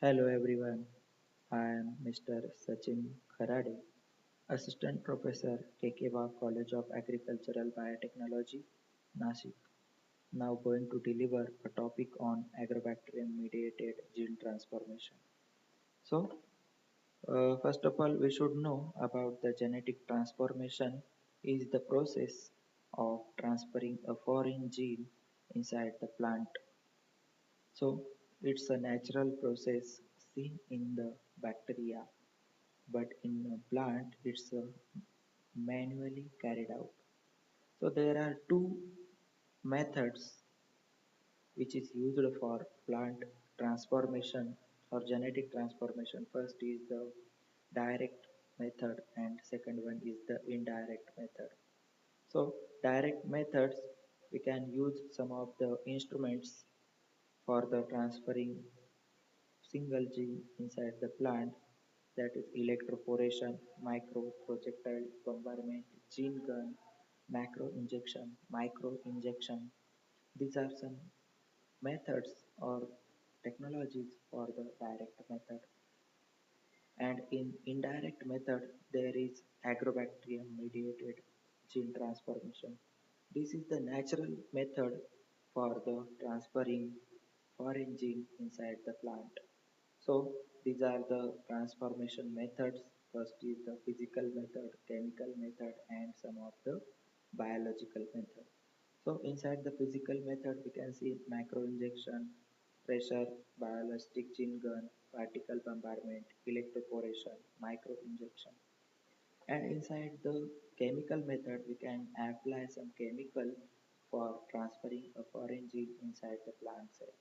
Hello everyone, I am Mr. Sachin Kharade, Assistant Professor, Kekewa College of Agricultural Biotechnology, Nashik. Now going to deliver a topic on agrobacterium mediated gene transformation. So, first of all, we should know about the genetic transformation is the process of transferring a foreign gene inside the plant. So, it's a natural process seen in the bacteria, but in a plant it's manually carried out. So there are two methods which is used for plant transformation or genetic transformation. First is the direct method and second one is the indirect method. So direct methods we can use some of the instruments for the transferring single gene inside the plant, that is electroporation, microprojectile bombardment, gene gun, macro injection, micro injection. These are some methods or technologies for the direct method. And in indirect method, there is agrobacterium mediated gene transformation. This is the natural method for the transferring foreign gene inside the plant. So these are the transformation methods. First is the physical method, chemical method, and some of the biological method. So inside the physical method, we can see macro injection, pressure, bioelastic gene gun, particle bombardment, electroporation, micro injection. And inside the chemical method, we can apply some chemical for transferring a foreign gene inside the plant cell.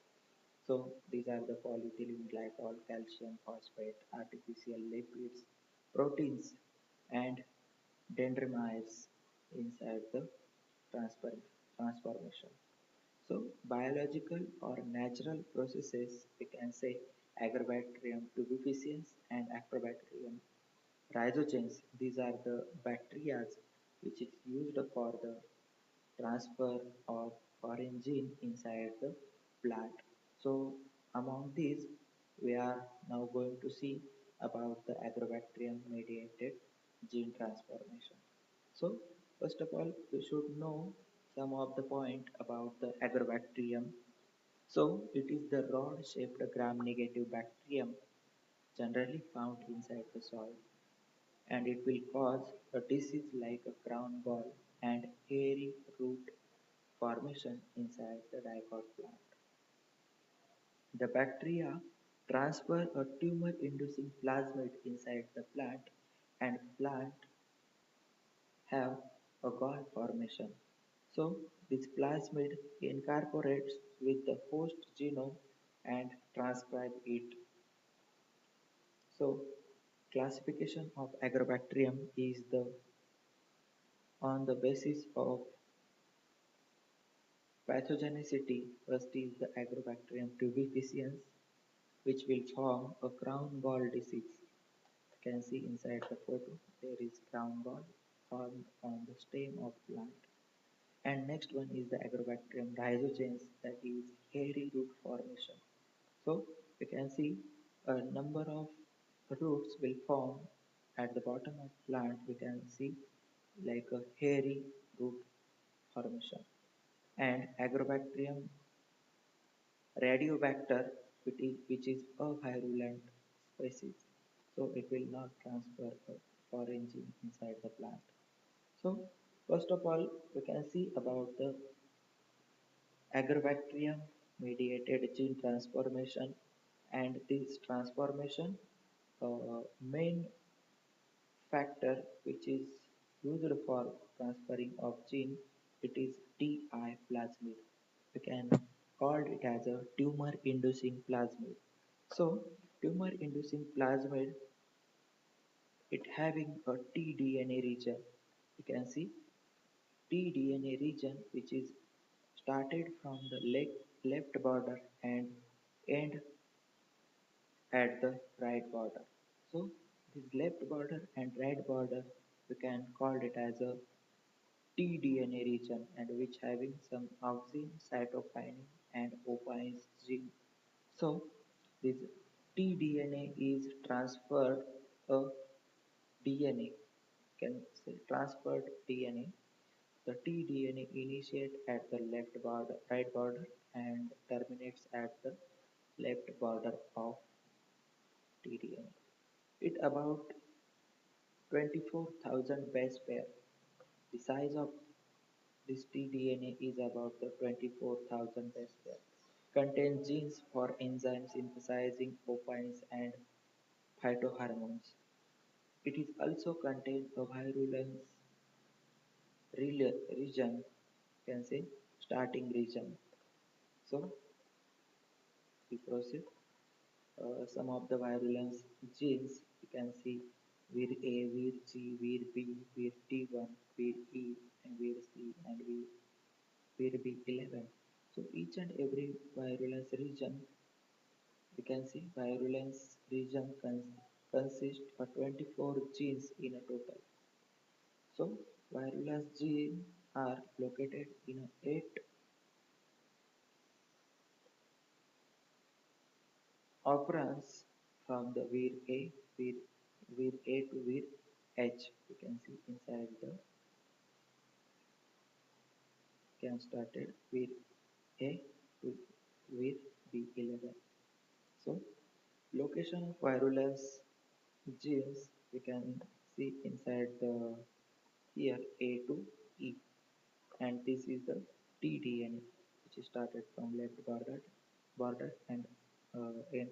So these are the polyethylene glycol, calcium phosphate, artificial lipids, proteins, and dendrimers inside the transfer, transformation. So biological or natural processes, we can say Agrobacterium tubificans and Acrobacterium rhizogens. These are the bacteria which is used for the transfer of foreign gene inside the plant. So among these, we are now going to see about the agrobacterium mediated gene transformation. So first of all, we should know some of the point about the agrobacterium. So it is the rod-shaped gram-negative bacterium generally found inside the soil, and it will cause a disease like a crown gall and hairy root formation inside the dicot plant. The bacteria transfer a tumor-inducing plasmid inside the plant, and plant have a gall formation. So this plasmid incorporates with the host genome and transcribe it. So classification of agrobacterium is the on the basis of pathogenicity. First is the Agrobacterium tubificans, which will form a crown gall disease. You can see inside the photo there is crown gall formed on the stem of plant. And next one is the Agrobacterium rhizogens, that is hairy root formation. So you can see a number of roots will form at the bottom of plant. We can see like a hairy root formation. And Agrobacterium radiobacter, which is a virulent species, so it will not transfer a foreign gene inside the plant. So first of all, we can see about the agrobacterium mediated gene transformation, and this transformation main factor which is used for transferring of gene, it is Ti plasmid. We can call it as a tumor inducing plasmid. So tumor inducing plasmid, it having a tDNA region. You can see tDNA region which is started from the left border and end at the right border. So this left border and right border, we can call it as a tDNA region, and which having some auxin cytokinin and opines gene. So this tDNA is transferred a DNA, can say transferred DNA. The tDNA initiates at the left border, right border and terminates at the left border of tDNA. It about 24,000 base pair. The size of this tDNA is about the 24,000 base pair. Contains genes for enzyme synthesizing proteins and phytohormones. It is also contains a virulence region, can say starting region. So we proceed. Some of the virulence genes you can see vir A, vir G, vir B, vir T1, vir E, and vir C, and vir B11. So each and every virulence region, you can see virulence region consists of 24 genes in a total. So virulence genes are located in 8 operands from the vir A to vir H. You can see inside the can started vir A to vir B11. So location of virulence genes we can see inside the here A to E, and this is the tDNA which is started from left border and end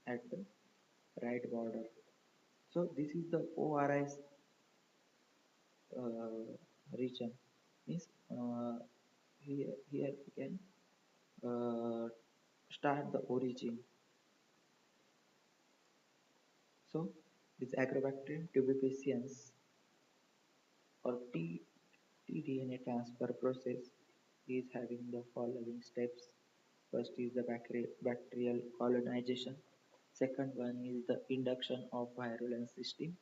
at the right border. So this is the ORI's region. Means here we can start the origin. So this agrobacterium tuberculosis or tDNA transfer process is having the following steps. First is the bacterial colonization. Second one is the induction of virulence system.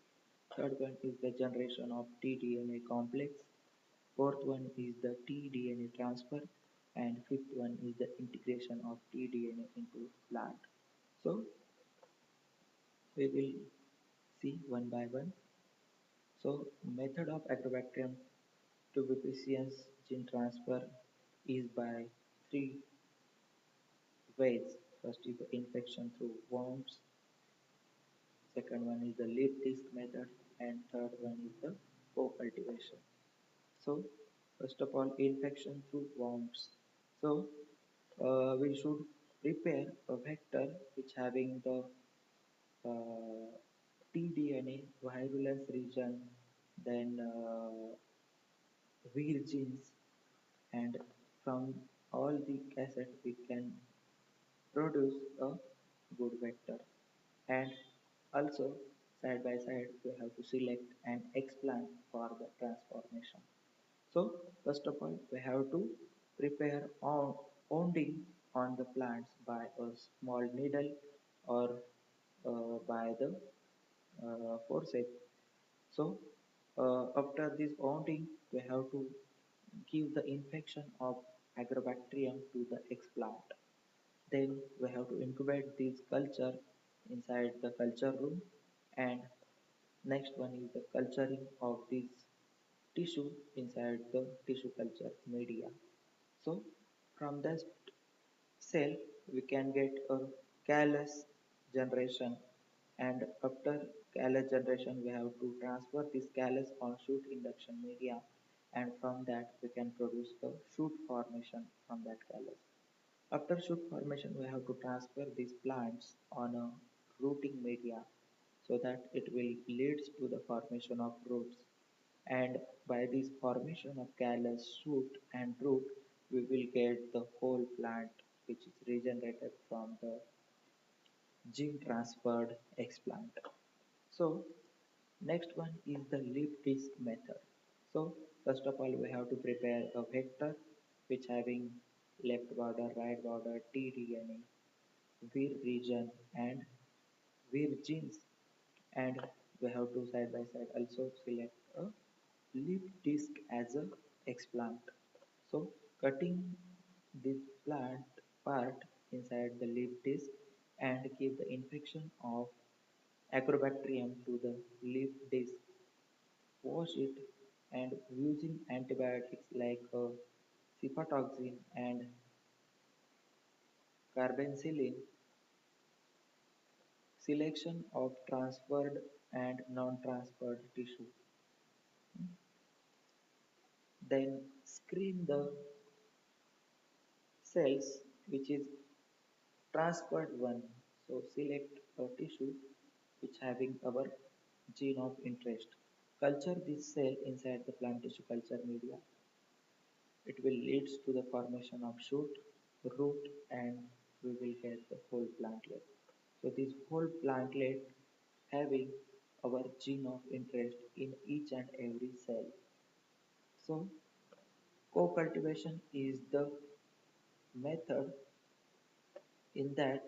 Third one is the generation of tDNA complex. Fourth one is the tDNA transfer. And fifth one is the integration of tDNA into plant. So we will see one by one. So method of Agrobacterium tuberculosis gene transfer is by three ways. First is the infection through worms, second one is the leaf disc method, and third one is the co-cultivation. So first of all, infection through worms. So we should prepare a vector which having the tDNA virulence region, then vir genes, and from all the assets we can produce a good vector. And also side by side we have to select an explant for the transformation. So first of all we have to prepare wounding on the plants by a small needle or by the forceps. So after this wounding we have to give the infection of agrobacterium to the explant. Then we have to incubate this culture inside the culture room, and next one is the culturing of this tissue inside the tissue culture media. So from that cell we can get a callus generation, and after callus generation we have to transfer this callus on shoot induction media, and from that we can produce a shoot formation from that callus. After shoot formation, we have to transfer these plants on a rooting media so that it will leads to the formation of roots. And by this formation of callus, shoot, and root, we will get the whole plant which is regenerated from the gene transferred explant. So next one is the leaf disc method. So first of all, we have to prepare a vector which having left border, right border, tDNA, vir region, and vir genes, and we have to side by side also select a leaf disc as a explant. So cutting this plant part inside the leaf disc, and give the infection of Agrobacterium to the leaf disc. Wash it and using antibiotics like cipratoxin and carbenicillin, selection of transferred and non-transferred tissue. Then screen the cells which is transferred one. So select a tissue which having our gene of interest. Culture this cell inside the plant tissue culture media. It will lead to the formation of shoot, root, and we will get the whole plantlet. So this whole plantlet having our gene of interest in each and every cell. So co-cultivation is the method in that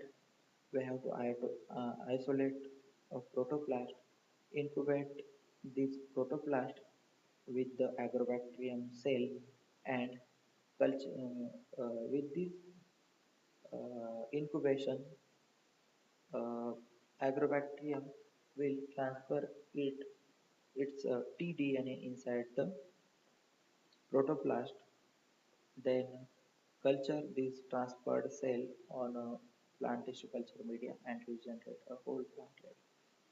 we have to isolate a protoplast, incubate this protoplast with the agrobacterium cell and culture, with this incubation, agrobacterium will transfer its tDNA inside the protoplast, then culture this transferred cell on a plant tissue culture media and regenerate a whole plantlet.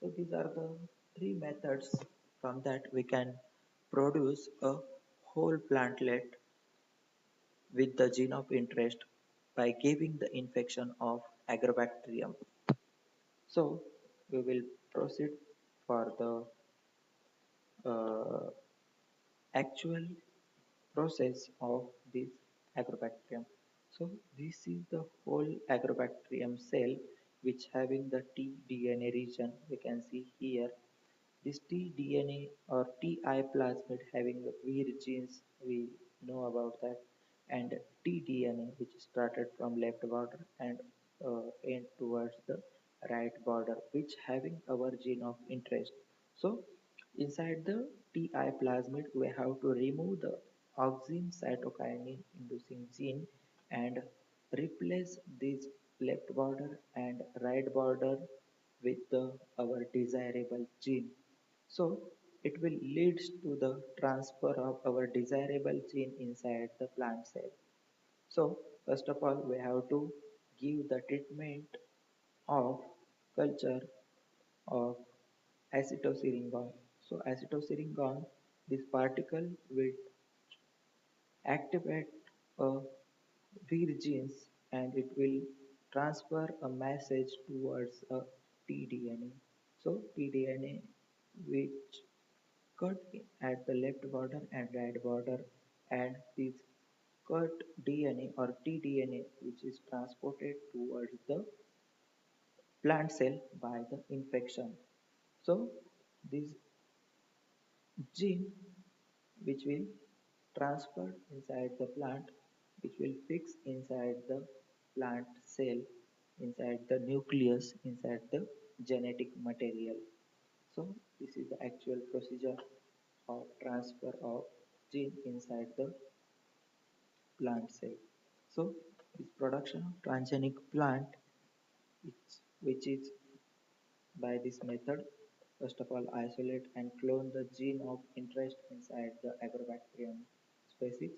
So these are the three methods from that we can produce a whole plantlet with the gene of interest by giving the infection of agrobacterium. So we will proceed for the actual process of this agrobacterium. So this is the whole agrobacterium cell which having the tDNA region we can see here. This tDNA or Ti plasmid having the weird genes we know about that, and tDNA which started from left border and end towards the right border which having our gene of interest. So inside the Ti plasmid we have to remove the auxin cytokinin inducing gene and replace this left border and right border with the our desirable gene. So it will lead to the transfer of our desirable gene inside the plant cell. So first of all we have to give the treatment of culture of acetoseringon. So acetoseringon, this particle will activate weak genes and it will transfer a message towards a tDNA. So tDNA which cut at the left border and right border, and this cut DNA or tDNA which is transported towards the plant cell by the infection. So this gene which will transfer inside the plant, which will fix inside the plant cell, inside the nucleus, inside the genetic material. So this is the actual procedure of transfer of gene inside the plant cell. So this production of transgenic plant, which is by this method, first of all isolate and clone the gene of interest inside the agrobacterium species.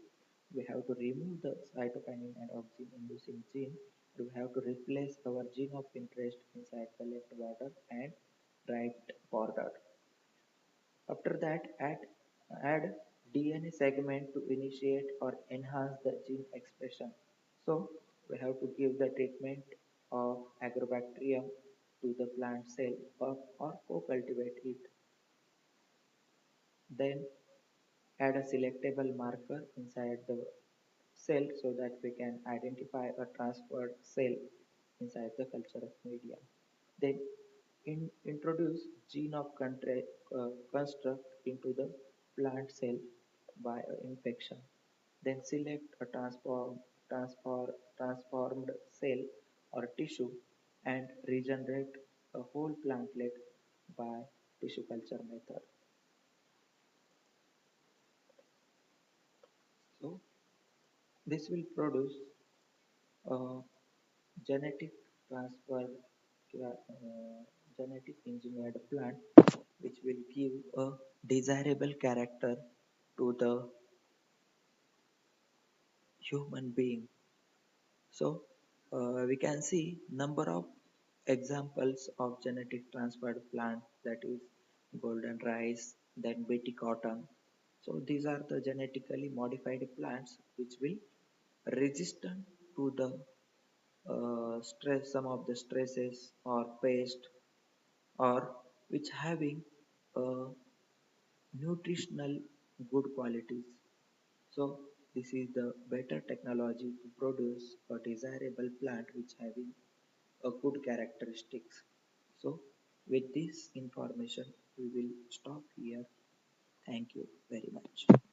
We have to remove the cytokinin and auxin inducing gene. We have to replace our gene of interest inside the left border and right border. After that, add DNA segment to initiate or enhance the gene expression. So we have to give the treatment of agrobacterium to the plant cell or co-cultivate it. Then add a selectable marker inside the cell so that we can identify a transferred cell inside the culture of media. Then introduce gene of construct into the plant cell by infection. Then select a transformed cell or tissue and regenerate a whole plantlet by tissue culture method. So this will produce a genetic transfer genetic engineered plant which will give a desirable character to the human being. So we can see number of examples of genetic transferred plant, that is golden rice, then Betty cotton. So these are the genetically modified plants which will resistant to the stress, some of the stresses or pest, or which having nutritional good qualities. So this is the better technology to produce a desirable plant which having a good characteristics. So with this information we will stop here. Thank you very much.